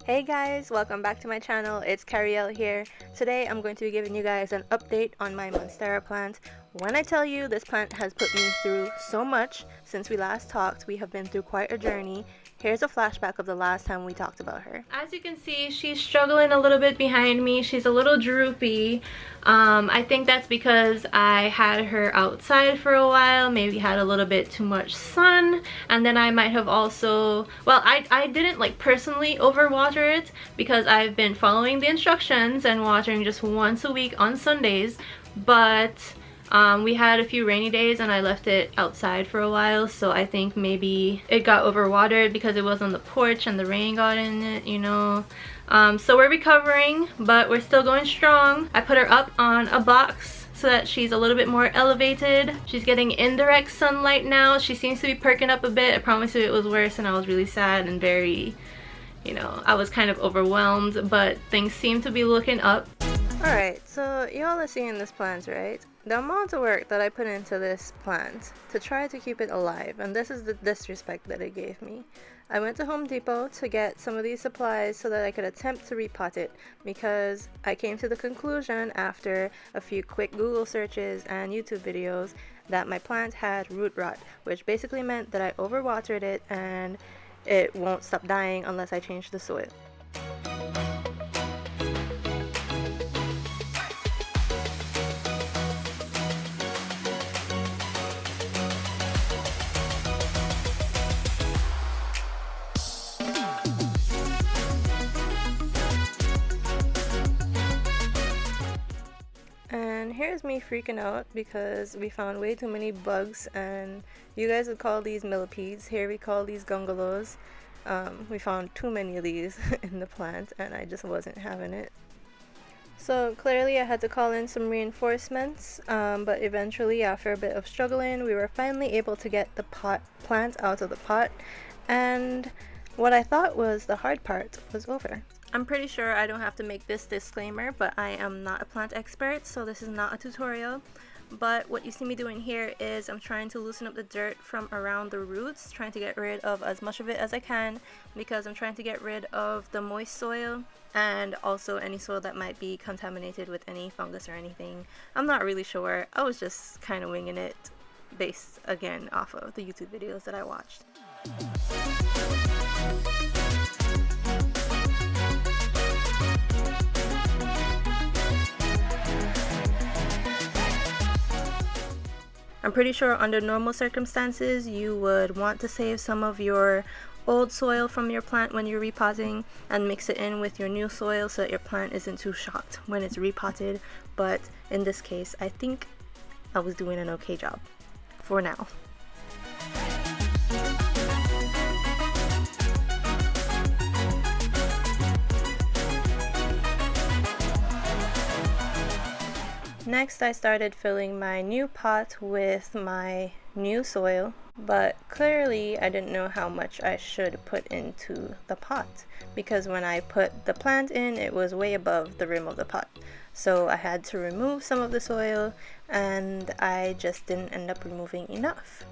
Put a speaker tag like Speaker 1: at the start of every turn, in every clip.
Speaker 1: Hey guys, welcome back to my channel. It's Cariel here. Today I'm going to be giving you guys an update on my Monstera plant. When I tell you this plant has put me through so much since we last talked, we have been through quite a journey. Here's a flashback of the last time we talked about her. As you can see, she's struggling a little bit behind me. She's a little droopy. I think that's because I had her outside for a while, maybe had a little bit too much sun, and then I might have also, well, I didn't like personally overwater it because I've been following the instructions and watering just once a week on Sundays, but we had a few rainy days and I left it outside for a while, so I think maybe it got overwatered because it was on the porch and the rain got in it, you know. So we're recovering, but we're still going strong. I put her up on a box so that she's a little bit more elevated. She's getting indirect sunlight now. She seems to be perking up a bit. I promise you it was worse and I was really sad and very, you know, I was kind of overwhelmed, but things seem to be looking up. Alright, so y'all are seeing this plant, right? The amount of work that I put into this plant to try to keep it alive, and this is the disrespect that it gave me. I went to Home Depot to get some of these supplies so that I could attempt to repot it, because I came to the conclusion after a few quick Google searches and YouTube videos that my plant had root rot, which basically meant that I overwatered it and it won't stop dying unless I change the soil. And here's me freaking out because we found way too many bugs, and you guys would call these millipedes. Here we call these gungalos. We found too many of these in the plant and I just wasn't having it. So clearly I had to call in some reinforcements, but eventually after a bit of struggling we were finally able to get the plant out of the pot, and what I thought was the hard part was over. I'm pretty sure I don't have to make this disclaimer, but I am not a plant expert, so this is not a tutorial. But what you see me doing here is I'm trying to loosen up the dirt from around the roots, trying to get rid of as much of it as I can, because I'm trying to get rid of the moist soil and also any soil that might be contaminated with any fungus or anything. I'm not really sure. I was just kind of winging it based again off of the YouTube videos that I watched. I'm pretty sure under normal circumstances you would want to save some of your old soil from your plant when you're repotting and mix it in with your new soil so that your plant isn't too shocked when it's repotted, but in this case I think I was doing an okay job for now. Next, I started filling my new pot with my new soil, but clearly I didn't know how much I should put into the pot, because when I put the plant in, it was way above the rim of the pot. So I had to remove some of the soil, and I just didn't end up removing enough.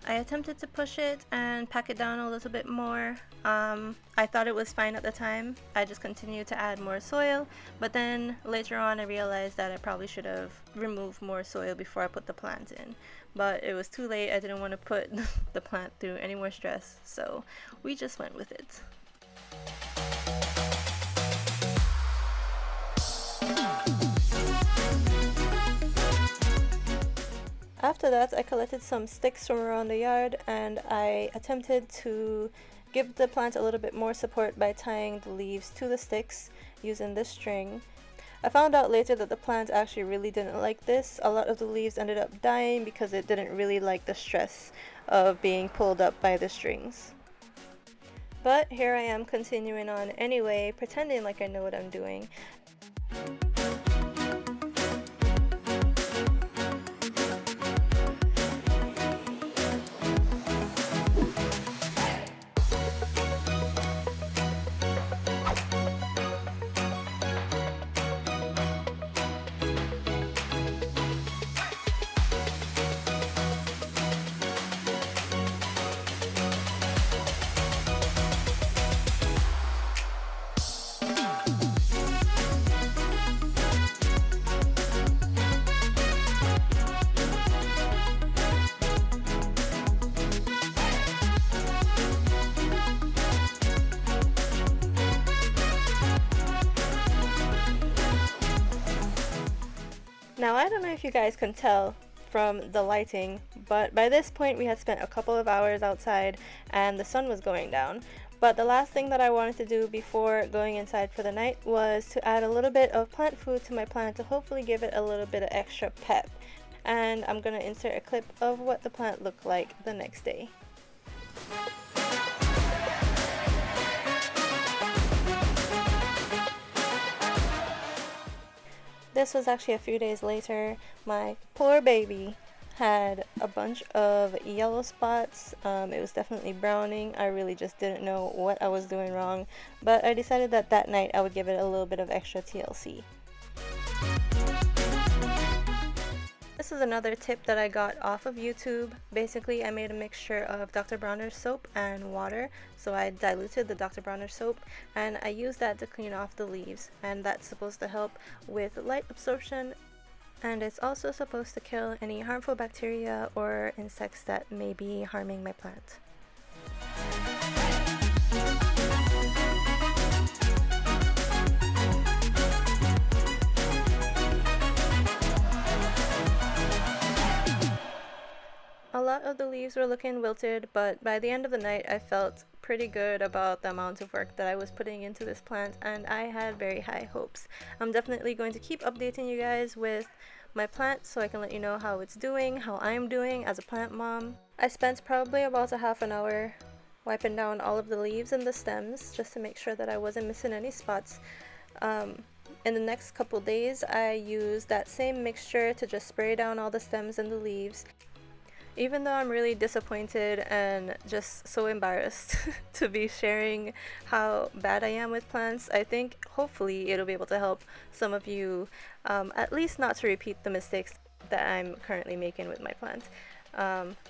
Speaker 1: I attempted to push it and pack it down a little bit more. I thought it was fine at the time. I just continued to add more soil, but then later on I realized that I probably should have removed more soil before I put the plant in. But it was too late. I didn't want to put the plant through any more stress, so we just went with it. After that, I collected some sticks from around the yard and I attempted to give the plant a little bit more support by tying the leaves to the sticks using this string. I found out later that the plant actually really didn't like this. A lot of the leaves ended up dying because it didn't really like the stress of being pulled up by the strings. But here I am continuing on anyway, pretending like I know what I'm doing. Now, I don't know if you guys can tell from the lighting, but by this point we had spent a couple of hours outside and the sun was going down. But the last thing that I wanted to do before going inside for the night was to add a little bit of plant food to my plant to hopefully give it a little bit of extra pep. And I'm gonna insert a clip of what the plant looked like the next day. This was actually a few days later. My poor baby had a bunch of yellow spots. It was definitely browning. I really just didn't know what I was doing wrong, but I decided that that night I would give it a little bit of extra TLC. This is another tip that I got off of YouTube. Basically, I made a mixture of Dr. Bronner's soap and water. So I diluted the Dr. Bronner soap and I used that to clean off the leaves. And that's supposed to help with light absorption. And it's also supposed to kill any harmful bacteria or insects that may be harming my plant. A lot of the leaves were looking wilted, but by the end of the night I felt pretty good about the amount of work that I was putting into this plant, and I had very high hopes. I'm definitely going to keep updating you guys with my plant so I can let you know how it's doing, how I'm doing as a plant mom. I spent probably about a half an hour wiping down all of the leaves and the stems just to make sure that I wasn't missing any spots. In the next couple days I used that same mixture to just spray down all the stems and the leaves. Even though I'm really disappointed and just so embarrassed to be sharing how bad I am with plants, I think hopefully it'll be able to help some of you at least not to repeat the mistakes that I'm currently making with my plants.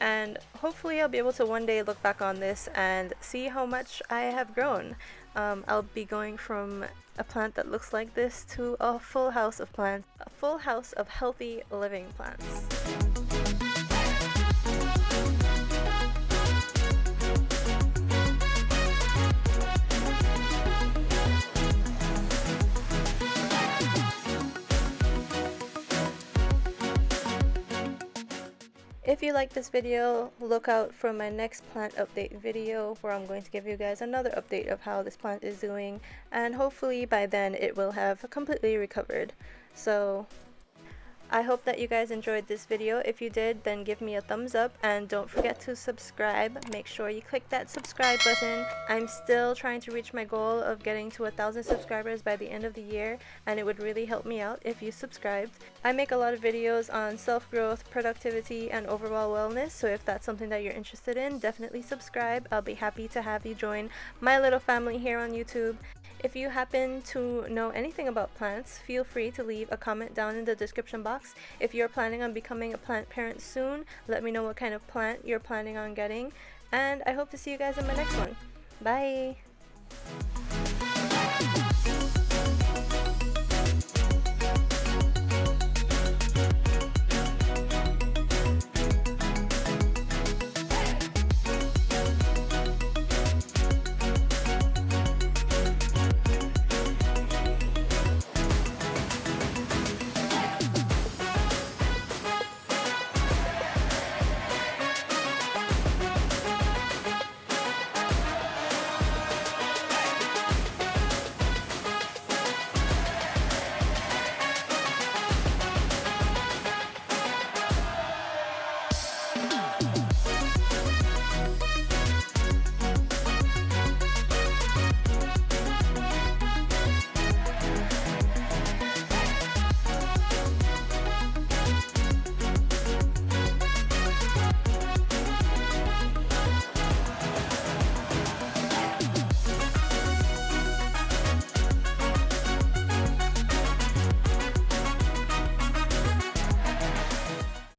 Speaker 1: And hopefully I'll be able to one day look back on this and see how much I have grown. I'll be going from a plant that looks like this to a full house of plants, a full house of healthy living plants. If you like this video, look out for my next plant update video where I'm going to give you guys another update of how this plant is doing, and hopefully by then it will have completely recovered. So I hope that you guys enjoyed this video. If you did, then give me a thumbs up and don't forget to subscribe. Make sure you click that subscribe button. I'm still trying to reach my goal of getting to 1,000 subscribers by the end of the year, and it would really help me out if you subscribed. I make a lot of videos on self-growth, productivity, and overall wellness, so if that's something that you're interested in, definitely subscribe. I'll be happy to have you join my little family here on YouTube. If you happen to know anything about plants, feel free to leave a comment down in the description box. If you're planning on becoming a plant parent soon, let me know what kind of plant you're planning on getting, and I hope to see you guys in my next one. Bye!